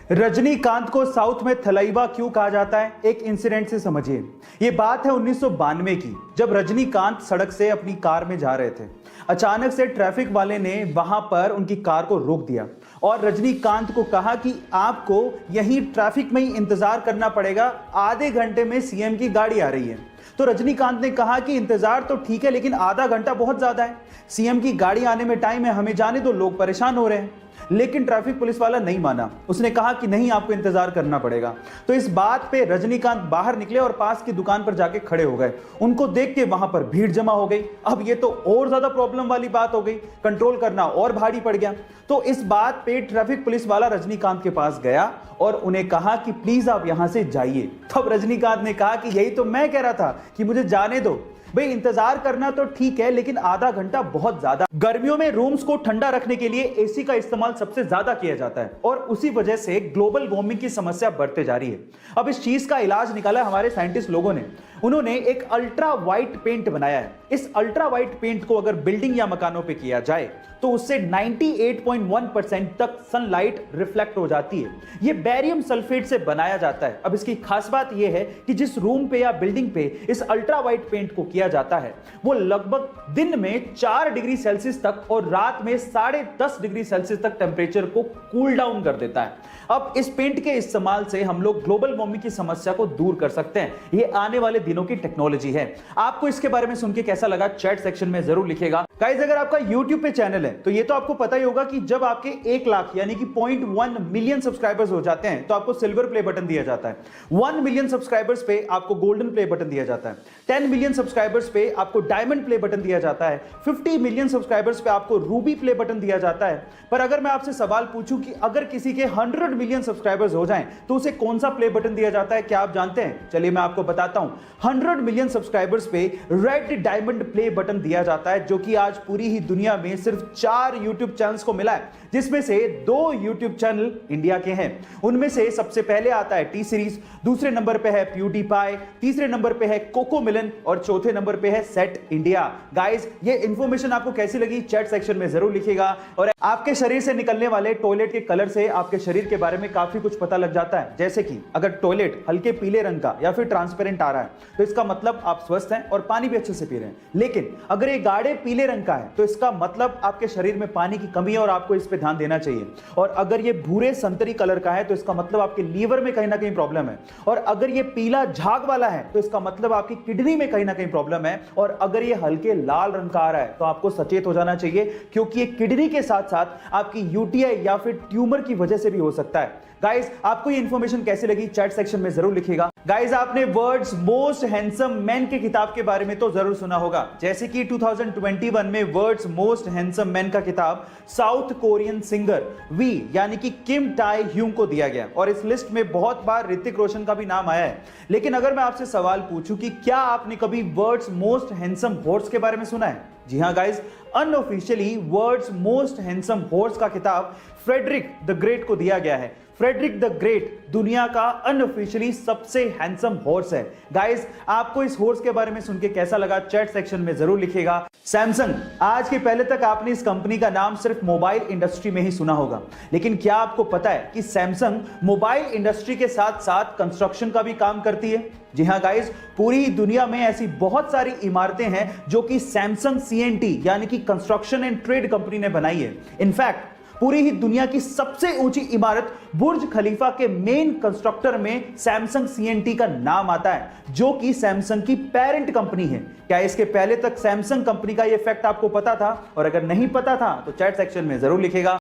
रजनीकांत को साउथ में थलैवा क्यों कहा जाता है, एक इंसिडेंट से समझिए। ये बात है 1992 की, जब रजनीकांत सड़क से अपनी कार में जा रहे थे। अचानक से ट्रैफिक वाले ने वहां पर उनकी कार को रोक दिया और रजनीकांत को कहा कि आपको यहीं ट्रैफिक में ही इंतजार करना पड़ेगा, आधे घंटे में सीएम की गाड़ी आ रही है। तो रजनीकांत ने कहा कि इंतजार तो ठीक है, लेकिन आधा घंटा बहुत ज्यादा है, सीएम की गाड़ी आने में टाइम है, हमें जाने दो, लोग परेशान हो रहे हैं। लेकिन ट्रैफिक पुलिस वाला नहीं माना, उसने कहा कि नहीं, आपको इंतजार करना पड़ेगा। तो इस बात पे रजनीकांत बाहर निकले और पास की दुकान पर जाके खड़े हो गए। उनको देख के वहां पर भीड़ जमा हो गई। अब ये तो और ज्यादा प्रॉब्लम वाली बात हो गई, कंट्रोल करना और भारी पड़ गया। तो इस बात पे ट्रैफिक पुलिस वाला रजनीकांत के पास गया और उन्हें कहा कि प्लीज आप यहां से जाइए। तब रजनीकांत ने कहा कि यही तो मैं कह रहा था कि मुझे जाने दो भाई, इंतजार करना तो ठीक है, लेकिन आधा घंटा बहुत ज्यादा। गर्मियों में रूम्स को ठंडा रखने के लिए एसी का इस्तेमाल सबसे ज्यादा किया जाता है और उसी वजह से ग्लोबल वार्मिंग की समस्या बढ़ते जा रही है। अब इस चीज का इलाज निकाला हमारे साइंटिस्ट लोगों ने। उन्होंने एक अल्ट्रा वाइट पेंट बनाया है। इस अल्ट्रा वाइट पेंट को अगर बिल्डिंग या मकानों पे किया जाए तो उससे 98.1% तक सनलाइट रिफ्लेक्ट हो जाती है। यह बेरियम सल्फेट से बनाया जाता है। अब इसकी खास बात यह है कि जिस रूम पे या बिल्डिंग पे इस अल्ट्रा वाइट पेंट को किया जाता है वो लगभग दिन में 4 डिग्री सेल्सियस तक और रात में 10.5 डिग्री सेल्सियस तक टेम्परेचर को कूल डाउन कर देता है। अब इस पेंट के इस्तेमाल से हम लोग ग्लोबल वार्मिंग की समस्या को दूर कर सकते हैं। यह आने वाले दिनों की टेक्नोलॉजी है। आपको इसके बारे में सुन के कैसा लगा, चैट सेक्शन में जरूर लिखिएगा। गाइस, अगर आपका YouTube पे चैनल है तो ये तो आपको पता ही होगा कि जब आपके 1 लाख यानी कि 0.1 मिलियन सब्सक्राइबर्स हो जाते हैं तो आपको सिल्वर प्ले बटन दिया जाता है। 1 मिलियन सब्सक्राइबर्स पे आपको गोल्डन प्ले बटन दिया जाता है। 10 मिलियन सब्सक्राइबर्स पे आपको डायमंड प्ले बटन दिया जाता है। 50 मिलियन सब्सक्राइबर्स पे आपको रूबी प्ले बटन दिया जाता है। पर अगर मैं आपसे सवाल पूछूं कि अगर किसी के 100 मिलियन सब्सक्राइबर्स हो जाएं तो उसे कौन सा प्ले बटन दिया जाता है, क्या आप जानते हैं? चलिए मैं आपको बताता हूं। 100 मिलियन सब्सक्राइबर्स पे रेड डायमंड प्ले बटन दिया जाता है, जो कि आज पूरी ही दुनिया में सिर्फ 4 YouTube चैनल्स को मिला है, जिसमें से 2 YouTube चैनल इंडिया के हैं। उनमें से सबसे पहले आता है टी सीरीज, दूसरे नंबर पे है प्यूडीपाई, तीसरे नंबर पे है कोको मिलन और चौथे नंबर पे है सेट इंडिया। गाइस, ये इंफॉर्मेशन आपको कैसी लगी चैट सेक्शन में जरूर लिखिएगा। और आपके शरीर से निकलने वाले टॉयलेट के कलर से आपके शरीर के बारे में काफी कुछ पता लग जाता है। जैसे कि अगर टॉयलेट हल्के पीले रंग का या फिर ट्रांसपेरेंट आ रहा है तो इसका मतलब आप स्वस्थ हैं और पानी भी अच्छे से पी रहे हैं। लेकिन अगर ये गाढ़े पीले रंग का है तो इसका मतलब आपके शरीर में पानी की कमी है और आपको इस पे ध्यान देना चाहिए। और अगर ये भूरे संतरी कलर का है तो इसका मतलब आपके लीवर में कहीं ना कहीं प्रॉब्लम है। और अगर ये पीला झाग वाला है तो इसका मतलब आपकी किडनी में कहीं ना कहीं प्रॉब्लम है। और अगर ये हल्के लाल रंग का आ रहा है तो आपको सचेत हो जाना चाहिए, क्योंकि ये किडनी के साथ साथ आपकी यूटीआई या फिर ट्यूमर की वजह से भी हो सकता है। गाइस, आपको ये इंफॉर्मेशन कैसी लगी चैट सेक्शन में जरूर लिखिएगा। गाइस, आपने वर्ल्ड्स मोस्ट हैंडसम मैन के किताब के बारे में तो जरूर सुना होगा। जैसे कि 2021 में वर्ल्ड्स मोस्ट हैंडसम मैन का किताब साउथ कोरियन सिंगर वी यानी कि किम टाई ह्यूंग को दिया गया और इस लिस्ट में बहुत बार ऋतिक रोशन का भी नाम आया है। लेकिन अगर मैं आपसे सवाल पूछूं कि क्या आपने कभी वर्ल्ड्स मोस्ट हैंडसम हॉर्स के बारे में सुना है? जी हां guys, unofficially world's most handsome horse का किताब फ्रेडरिक द ग्रेट को दिया गया है। फ्रेडरिक द ग्रेट दुनिया का अनऑफिशियली सबसे हैंडसम हॉर्स है। गाइस, आपको इस हॉर्स के बारे में सुन के कैसा लगा चैट सेक्शन में जरूर लिखिएगा। सैमसंग, आज के पहले तक आपने इस कंपनी का नाम सिर्फ मोबाइल इंडस्ट्री में ही सुना होगा, लेकिन क्या आपको पता है कि सैमसंग मोबाइल इंडस्ट्री के साथ साथ कंस्ट्रक्शन का भी काम करती है? जी हां गाइस, पूरी दुनिया में ऐसी बहुत सारी इमारतें हैं जो कि सैमसंग सीएनटी यानी कि कंस्ट्रक्शन एंड ट्रेड कंपनी ने बनाई है। इनफैक्ट पूरी ही दुनिया की सबसे ऊंची इमारत बुर्ज खलीफा के मेन कंस्ट्रक्टर में सैमसंग सीएनटी का नाम आता है, जो कि सैमसंग की पेरेंट कंपनी है। क्या इसके पहले तक सैमसंग कंपनी का यह फैक्ट आपको पता था? और अगर नहीं पता था तो चैट सेक्शन में जरूर लिखेगा।